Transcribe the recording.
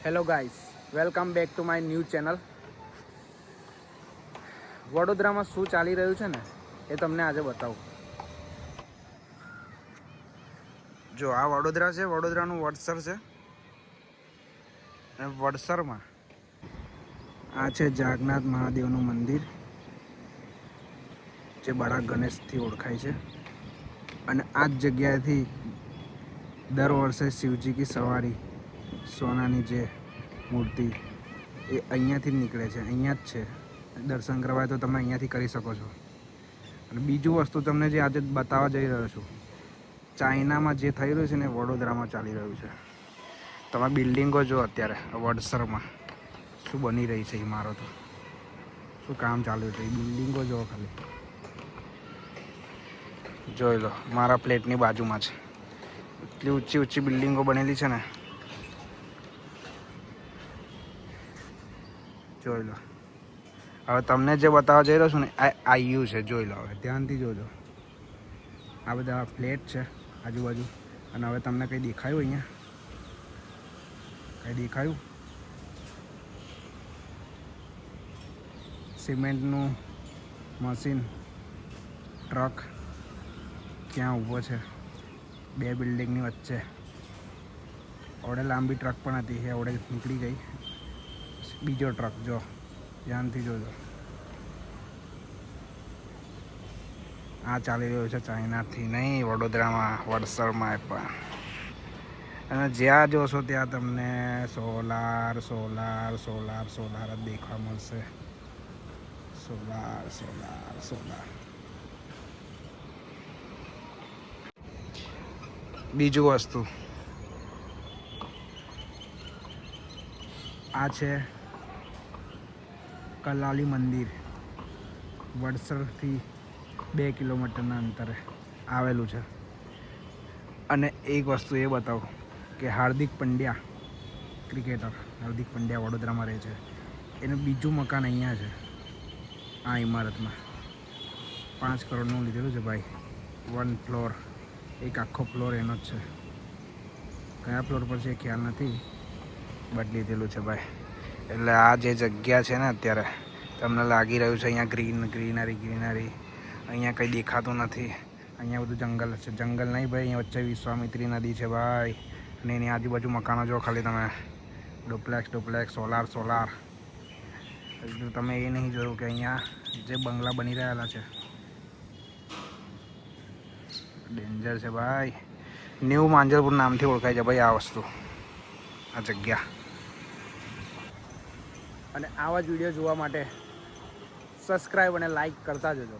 Hello guys, welcome back to my new channel. વડોદરામાં શું ચાલી રહ્યું છે ને એ તમને આજે બતાવું. જો આ વડોદરા છે, વડોદરાનું વડસર છે. અને વડસરમાં આ છે જાગનાથ મહાદેવનું મંદિર, જે બડા ગણેશથી ઓળખાય છે. અને આ જ જગ્યાએથી દર વર્ષે શિવજી કી સવારી સોનાની જે મૂર્તિ એ અહીંયાથી જ નીકળે છે, અહીંયા જ છે. દર્શન કરવા તો તમે અહીંયાથી કરી શકો છો. અને બીજું વસ્તુ તમને જે આજે બતાવવા જઈ રહ્યો છું, ચાઇનામાં જે થઈ રહ્યું છે ને વડોદરામાં ચાલી રહ્યું છે. તમે બિલ્ડિંગો જો અત્યારે વડસરમાં શું બની રહી છે, ઇમારતો શું કામ ચાલ્યું છે, એ બિલ્ડિંગો જો ખાલી જોઈ લો. મારા પ્લેટની બાજુમાં છે, એટલી ઊંચી ઊંચી બિલ્ડિંગો બનેલી છે ને, જોઈ લો. હવે તમને જે બતાવવા જઈ રહ્યો છું ને આ આઈયુ છે, જોઈ લો. હવે ધ્યાનથી જોજો. આ બધા ફ્લેટ છે આજુબાજુ. અને હવે તમને કંઈ દેખાયું અહીંયા? કંઈ દેખાયું? સિમેન્ટનું મશીન ટ્રક ક્યાં ઊભો છે બે બિલ્ડિંગની વચ્ચે. ઓડે લાંબી ટ્રક પણ હતી, એ ઓડે નીકળી ગઈ. બીજો ટ્રક જો, ધ્યાનથી જોજો. આ ચાલી રહ્યું છે ચાઇનાથી નહીં, વડોદરામાં વડસરમાં પણ. અને જ્યાં જોશો ત્યાં તમને સોલાર સોલાર સોલાર સોલાર જ દેખવા મળશે. Solar solar solar. બીજું વસ્તુ આ છે કલાલી મંદિર. વડસરથી 2 કિલોમીટરના અંતરે આવેલું છે. અને એક વસ્તુ એ બતાવું કે હાર્દિક પંડ્યા, ક્રિકેટર હાર્દિક પંડ્યા વડોદરામાં રહે છે. એનું બીજું મકાન અહીંયા છે, આ ઇમારતમાં. 5 કરોડનું લીધેલું છે ભાઈ. 1 ફ્લોર, એક આખો ફ્લોર એનો જ છે. કયા ફ્લોર પર છે ખ્યાલ નથી, બટ લીધેલું છે ભાઈ. એટલે આ જે જગ્યા છે ને અત્યારે તમને લાગી રહ્યું છે અહીંયા ગ્રીનરી. અહીંયા કંઈ દેખાતું નથી. અહીંયા બધું જંગલ છે. જંગલ નહીં ભાઈ, અહીંયા વચ્ચે વિશ્વામિત્રી નદી છે ભાઈ. અને એની આજુબાજુ મકાનો જો ખાલી તમે. Duplex solar. હજુ તમે એ નહીં જોયું કે અહીંયા જે બંગલા બની રહેલા છે, ડેન્જર છે ભાઈ. ન્યૂ માંજલપુર નામથી ઓળખાય છે ભાઈ આ વસ્તુ, આ જગ્યા. અને આવા જ વિડીયો જોવા માટે સબસ્ક્રાઈબ અને લાઈક કરતા જજો.